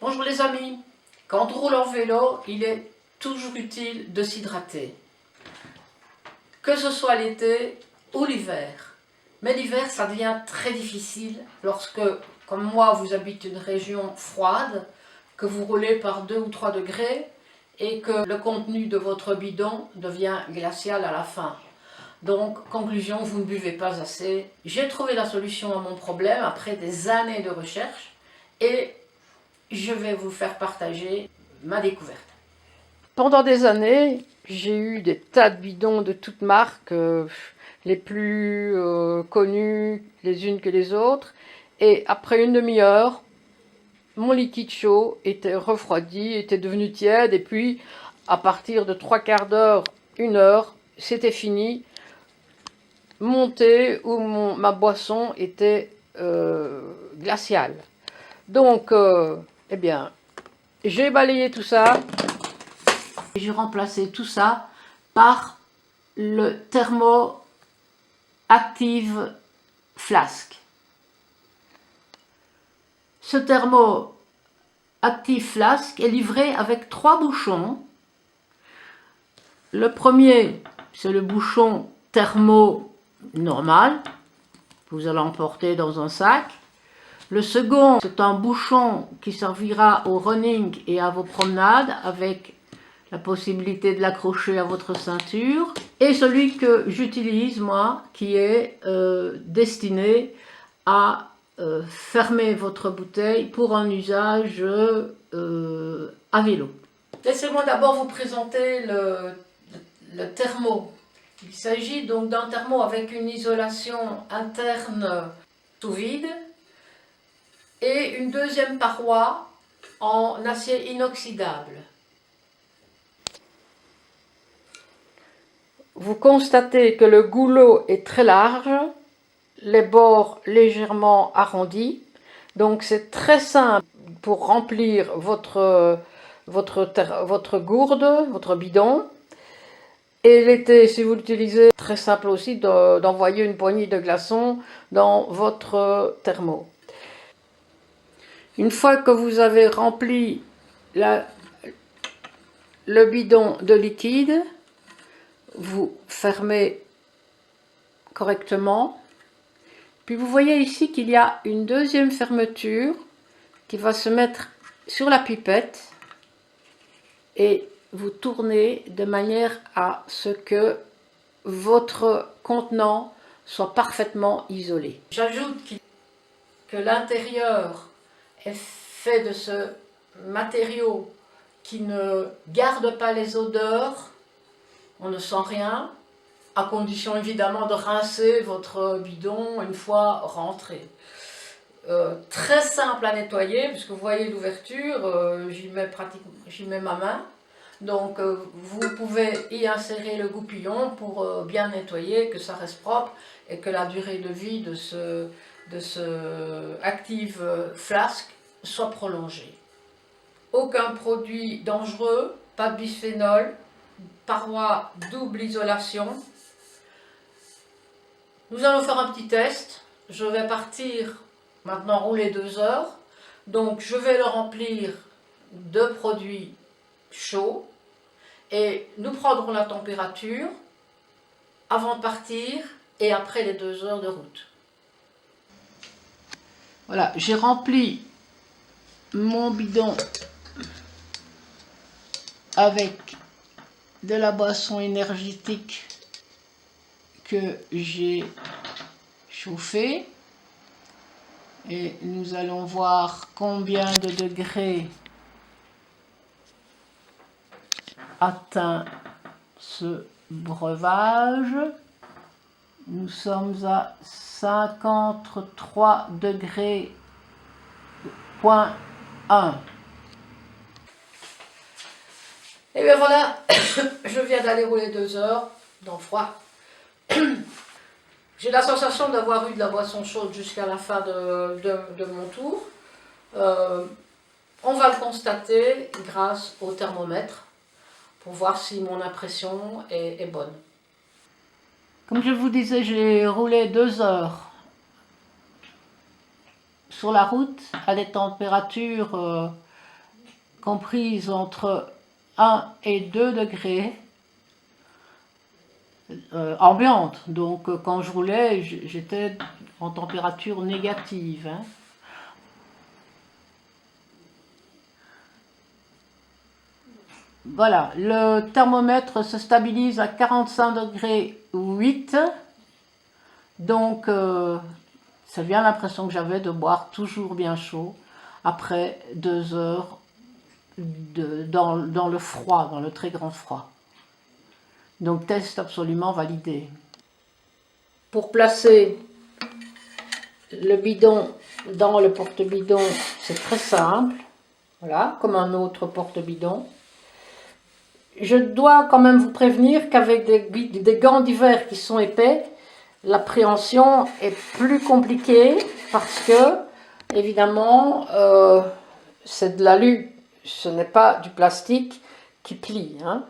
Bonjour les amis, quand on roule en vélo, il est toujours utile de s'hydrater. Que ce soit l'été ou l'hiver. Mais l'hiver, ça devient très difficile lorsque, comme moi, vous habitez une région froide, que vous roulez par 2 ou 3 degrés et que le contenu de votre bidon devient glacial à la fin. Donc, conclusion, vous ne buvez pas assez. J'ai trouvé la solution à mon problème après des années de recherche et je vais vous faire partager ma découverte. Pendant des années, j'ai eu des tas de bidons de toutes marques, les plus connues les unes que les autres. Et après une demi-heure, mon liquide chaud était refroidi, était devenu tiède. Et puis, à partir de 3/4 d'heure, 1 heure, c'était fini. Mon thé ou ma boisson était glaciale. Donc, eh bien, j'ai balayé tout ça. Et j'ai remplacé tout ça par le Thermo Active Flask. Ce Thermo Active Flask est livré avec 3 bouchons. Le premier, c'est le bouchon thermo normal. Vous allez emporter dans un sac. Le second, c'est un bouchon qui servira au running et à vos promenades avec la possibilité de l'accrocher à votre ceinture. Et celui que j'utilise, moi, qui est destiné à fermer votre bouteille pour un usage à vélo. Laissez-moi d'abord vous présenter le thermo. Il s'agit donc d'un thermo avec une isolation interne sous vide et une deuxième paroi en acier inoxydable. Vous constatez que le goulot est très large, les bords légèrement arrondis, donc c'est très simple pour remplir votre gourde, votre bidon. Et l'été, si vous l'utilisez, très simple aussi d'envoyer une poignée de glaçons dans votre thermo. Une fois que vous avez rempli le bidon de liquide, vous fermez correctement. Puis vous voyez ici qu'il y a une deuxième fermeture qui va se mettre sur la pipette et vous tournez de manière à ce que votre contenant soit parfaitement isolé. J'ajoute que l'intérieur est fait de ce matériau qui ne garde pas les odeurs, on ne sent rien, à condition évidemment de rincer votre bidon une fois rentré. Très simple à nettoyer, puisque vous voyez l'ouverture, j'y mets ma main. Donc vous pouvez y insérer le goupillon pour bien nettoyer, que ça reste propre et que la durée de vie de ce Active Flask soit prolongée. Aucun produit dangereux, pas de bisphénol, paroi double isolation. Nous allons faire un petit test. Je vais partir maintenant rouler 2 heures. Donc je vais le remplir de produits chauds et nous prendrons la température avant de partir et après les 2 heures de route. Voilà, j'ai rempli mon bidon avec de la boisson énergétique que j'ai chauffée. Et nous allons voir combien de degrés atteint ce breuvage. Nous sommes à 53 degrés point 1. Et bien voilà, je viens d'aller rouler 2 heures dans le froid. J'ai la sensation d'avoir eu de la boisson chaude jusqu'à la fin de mon tour. On va le constater grâce au thermomètre pour voir si mon impression est bonne. Comme je vous disais, j'ai roulé 2 heures sur la route à des températures comprise entre 1 et 2 degrés ambiante. Donc quand je roulais, j'étais en température négative. Hein. Voilà, le thermomètre se stabilise à 45 degrés 8. Donc c'est bien l'impression que j'avais de boire toujours bien chaud après 2 heures dans le froid, dans le très grand froid. Donc test absolument validé. Pour placer le bidon dans le porte-bidon, c'est très simple. Voilà, comme un autre porte-bidon. Je dois quand même vous prévenir qu'avec des gants d'hiver qui sont épais, l'appréhension est plus compliquée parce que, évidemment, c'est de l'alu, ce n'est pas du plastique qui plie. Hein.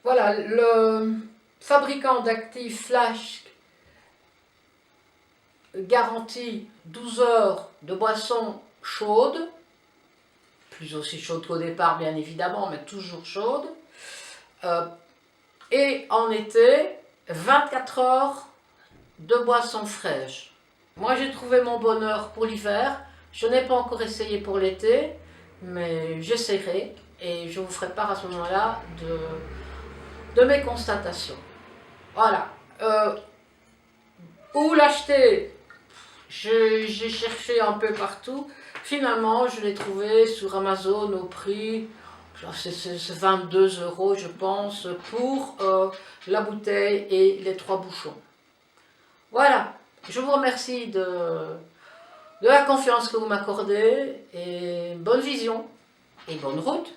Voilà, le fabricant d'actifs Flash garantit 12 heures de boisson chaude, plus aussi chaude qu'au départ bien évidemment, mais toujours chaude, et en été, 24 heures de boisson fraîche. Moi j'ai trouvé mon bonheur pour l'hiver, je n'ai pas encore essayé pour l'été, mais j'essaierai et je vous ferai part à ce moment-là de mes constatations. Voilà. Où l'acheter? J'ai cherché un peu partout. Finalement, je l'ai trouvé sur Amazon au prix, c'est 22 € je pense, pour la bouteille et les 3 bouchons. Voilà, je vous remercie de la confiance que vous m'accordez et bonne vision et bonne route.